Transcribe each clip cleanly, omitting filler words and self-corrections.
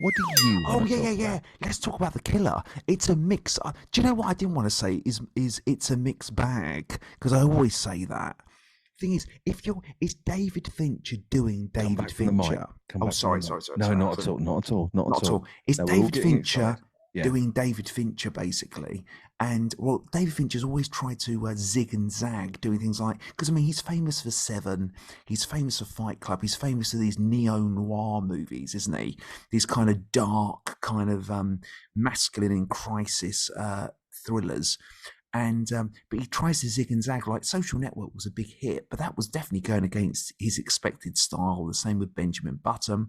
What do you want Oh to yeah, yeah, talk yeah. about? Let's talk about the killer. It's a mix. Do you know what I didn't want to say is it's a mixed bag because I always say that. Thing is, if you're, is David Fincher doing Come David back from the mic. Fincher? Come Oh, back from the sorry, mic. sorry, sorry, No, sorry. not at all. Not at all. Not Not at at all. all. Is No, we're all David getting Fincher excited. Yeah. doing David Fincher basically? And well, David Fincher's always tried to zig and zag, doing things like because I mean he's famous for Seven, he's famous for Fight Club, he's famous for these neo noir movies, isn't he? These kind of dark, kind of masculine in crisis thrillers. And but he tries to zig and zag. Like Social Network was a big hit, but that was definitely going against his expected style. The same with Benjamin Button,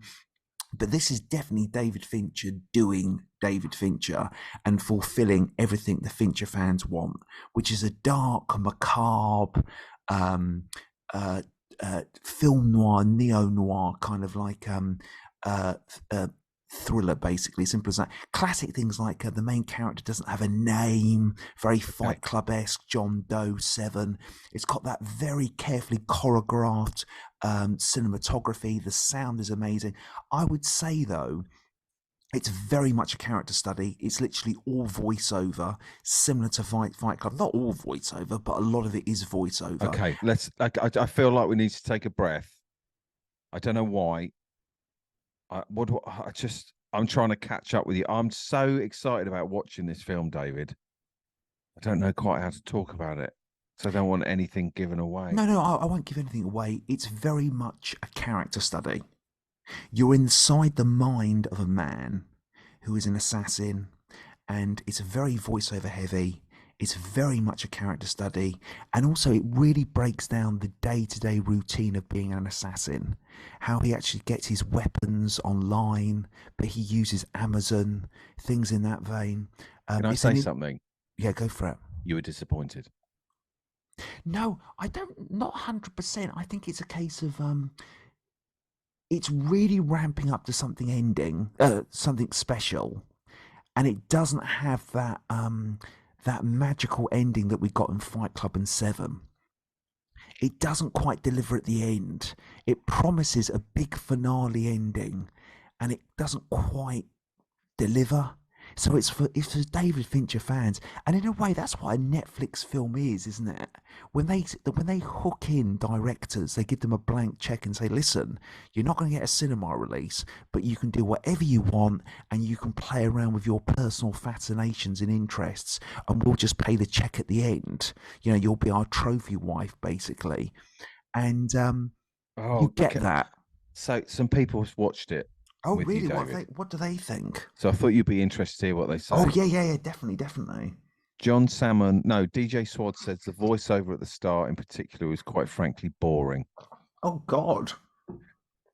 but this is definitely David Fincher doing David Fincher and fulfilling everything the Fincher fans want, which is a dark, macabre, um, uh, film noir, neo noir kind of like uh, uh, thriller, basically. Simple as that. Classic things like the main character doesn't have a name, very Okay. Fight Club esque, John Doe 7. It's got that very carefully choreographed cinematography. The sound is amazing. I would say, though, it's very much a character study. It's literally all voiceover, similar to Fight Club. Not all voiceover, but a lot of it is voiceover. Okay. Let's. I feel like we need to take a breath. I don't know why. I just. I'm trying to catch up with you. I'm so excited about watching this film, David. I don't know quite how to talk about it, so I don't want anything given away. No, no, I won't give anything away. It's very much a character study. You're inside the mind of a man who is an assassin, and it's very voiceover heavy. It's very much a character study, and also it really breaks down the day to day routine of being an assassin. How he actually gets his weapons online, but he uses Amazon, things in that vein. Can I It's say an something? yeah, go for it. You were disappointed. No, I don't. Not 100%. I think it's a case of it's really ramping up to something ending, something special, and it doesn't have that magical ending that we got in Fight Club and Seven. It doesn't quite deliver at the end. It promises a big finale ending, and it doesn't quite deliver. So it's for David Fincher fans, and in a way, that's what a Netflix film is, isn't it? When they hook in directors, they give them a blank check and say, "Listen, you're not going to get a cinema release, but you can do whatever you want, and you can play around with your personal fascinations and interests, and we'll just pay the check at the end. You know, you'll be our trophy wife, basically." And you Oh, get okay. that. So some people have watched it Oh, with you, really? David. What do they think? So I thought you'd be interested to hear what they Oh, say. yeah, yeah, yeah, definitely, definitely. John Salmon, no, DJ Swad says the voiceover at the start in particular was quite frankly boring. Oh God.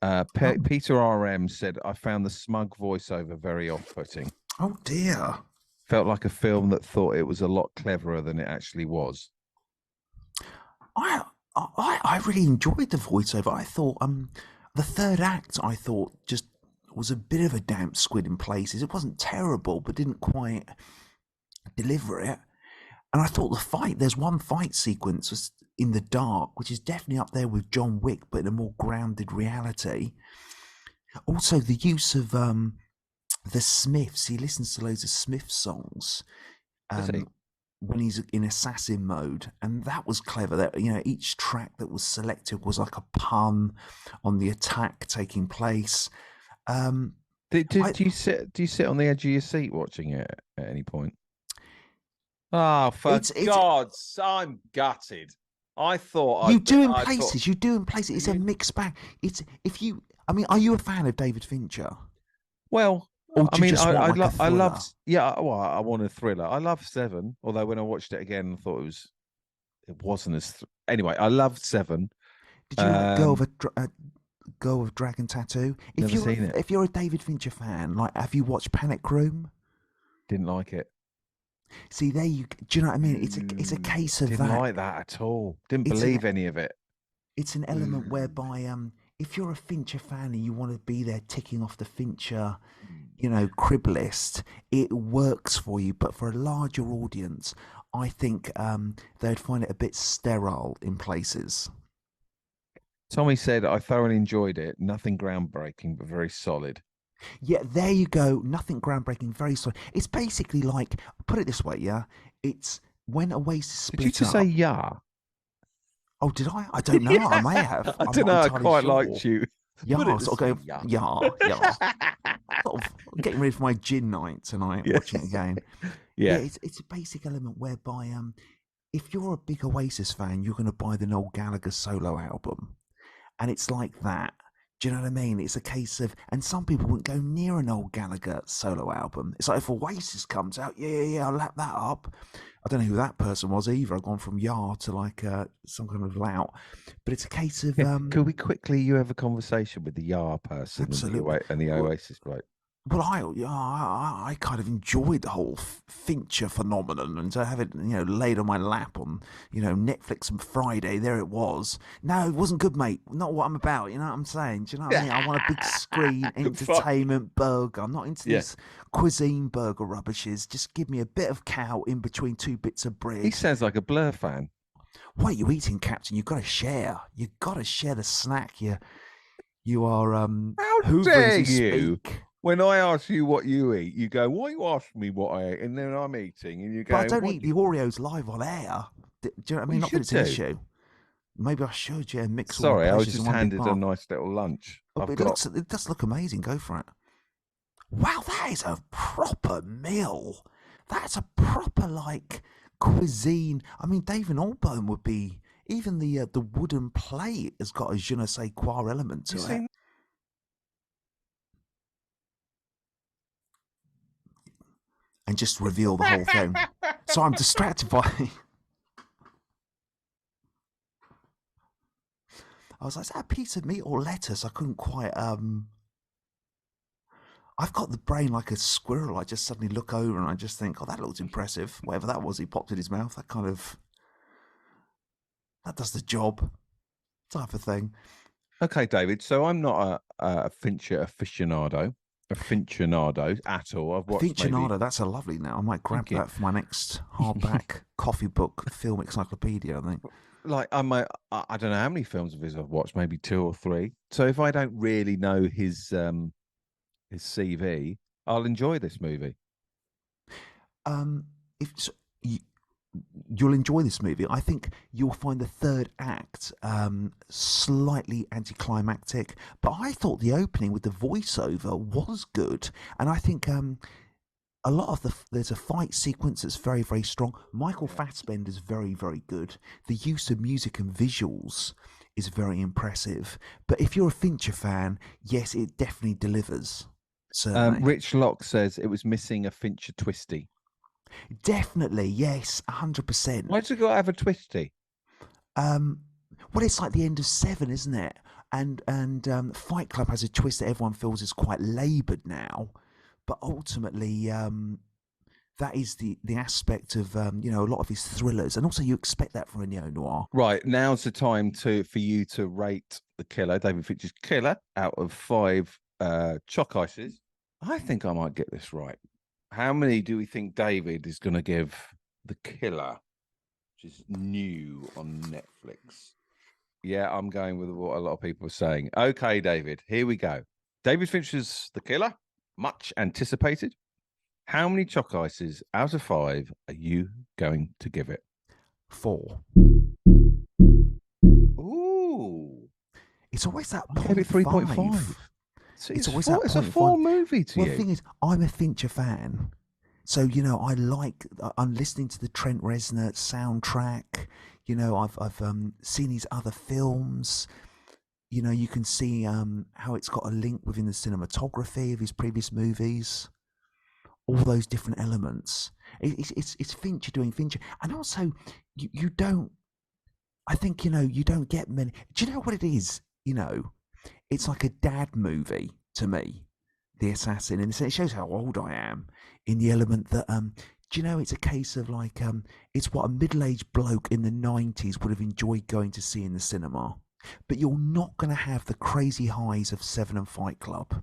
Oh, Peter RM said, I found the smug voiceover very off putting. oh dear. Felt like a film that thought it was a lot cleverer than it actually was. I I really enjoyed the voiceover. I thought the third act I thought just was a bit of a damp squid in places. It wasn't terrible, but didn't quite deliver it. And I thought the fight, there's one fight sequence was in the dark, which is definitely up there with John Wick, but in a more grounded reality. Also, the use of the Smiths. He listens to loads of Smith songs. Does he? Um, when he's in assassin mode, and that was clever. That each track that was selected was like a pun on the attack taking place. Um, I Do you sit on the edge of your seat watching it at any point? Oh, for it's God's, I'm gutted. you do in I thought places. You do in places. It's a you. mixed bag. It's if you. I mean, are you a fan of David Fincher, Well, or I do you mean, just want like a I thriller? loved, yeah. Well, I want a thriller. I love Seven, although when I watched it again, I thought it wasn't as. Anyway, I loved Seven. Did you like Um, Girl with Dragon Tattoo? Never seen it. If you're a David Fincher fan, like have you watched Panic Room? Didn't like it. See, there you. Do you know what I mean? It's a case of Didn't that. like that at all. Didn't It's an believe any of it. it's an element whereby if you're a Fincher fan and you want to be there ticking off the Fincher, crib list, it works for you. But for a larger audience, I think they'd find it a bit sterile in places. Tommy said I thoroughly enjoyed it. Nothing groundbreaking, but very solid. Yeah, there you go. Nothing groundbreaking. Very sorry. It's basically like, put it this way, yeah. It's when Oasis Did you split just say up. yeah? Oh, did I? I don't know. I may have. I I'm don't not know. I entirely quite sure. liked you. Put Yeah, it to sort say of go. yeah. Yeah, yeah. Sort of getting ready for my gin night tonight, Yeah. watching it again. Yeah, Yeah. it's a basic element whereby if you're a big Oasis fan, you're going to buy the Noel Gallagher solo album, and it's like that. Do you know what I mean? It's a case of, and some people wouldn't go near an old Gallagher solo album. It's like if Oasis comes out, yeah, I'll lap that up. I don't know who that person was either. I've gone from Yar to like some kind of lout, but it's a case of Yeah. Could we quickly you have a conversation with the Yar person and the absolutely. and the Well, Oasis bloke? well, I kind of enjoyed the whole Fincher phenomenon, and to have it, laid on my lap on, Netflix and Friday. There it was. No, it wasn't good, mate. Not what I'm about. You know what I'm saying? Do you know what I mean? I want a big screen Fuck. entertainment burger. I'm not into Yeah. these cuisine burger rubbishes. Just give me a bit of cow in between two bits of He bread. sounds like a Blur fan. What are you eating, Captain? You've got to share. You've got to share the snack. You are How hoovering as dare you you? speak. When I ask you what you eat, you go, "Why you ask me what I ate?" And then I'm eating, and you But I go, don't "What eat do you?" the Oreos live on air. Do you know what I Well, mean? you Not that should it's an do. issue. Maybe I should, yeah, mix all my Sorry, I was pleasures in just one big handed a bar. nice little lunch. Oh, I've but got. it does look amazing. Go for it. Wow, that is a proper meal. That's a proper like cuisine. I mean, David Allbone would be. Even the wooden plate has got a je ne sais quoi element You to it, seen? and just reveal the whole thing. So I'm distracted by. I was like, is that a piece of meat or lettuce? I couldn't quite. I've got the brain like a squirrel. I just suddenly look over and I just think, oh, that looks impressive. Whatever that was, he popped in his mouth. That does the job, type of thing. Okay, David. So I'm not a Fincher aficionado at all. I've watched maybe. Aficionado, that's a lovely now. I might grab Thank you. that for my next hardback coffee book film encyclopedia, I think. Like I don't know how many films of his I've watched, maybe two or three. So if I don't really know his CV, I'll enjoy this movie. Um, if so, you, you'll enjoy this movie. I think you'll find the third act slightly anticlimactic, but I thought the opening with the voiceover was good, and I think a lot of there's a fight sequence that's very very strong. Michael Yeah. Fassbender's very very good. The use of music and visuals is very impressive. But if you're a Fincher fan, yes, it definitely delivers. Certainly, Rich Locke says it was missing a Fincher twisty. definitely, yes, 100%. Why'd you got to have a twisty? Um, well, it's like the end of Seven, isn't it? And Fight Club has a twist that everyone feels is quite laboured now, but ultimately, that is the aspect of a lot of his thrillers, and also you expect that from a neo noir. Right, now's the time for you to rate the killer, David Fincher's killer, out of five choc ices. I think I might get this right. How many do we think David is going to give the killer, which is new on Netflix? Yeah, I'm going with what a lot of people are saying. Okay, David, here we go. David Fincher's The Killer, much anticipated. How many choc ices out of five are you going to give it? 4. Ooh, It's always that I gave it 3.5. 0.5. So It's it's always four. that It's a 0.5. four movie to Well, the you. thing is, I'm a Fincher fan. So, I'm listening to the Trent Reznor soundtrack. I've seen his other films. You can see how it's got a link within the cinematography of his previous movies. All those different elements. It's Fincher doing Fincher. And also, you don't, I think, you don't get many. Do you know what it is? It's like a dad movie to me, The Assassin, and it shows how old I am in the element that do you know it's a case of like it's what a middle-aged bloke in the 90s would have enjoyed going to see in the cinema, but you're not going to have the crazy highs of Seven and Fight Club.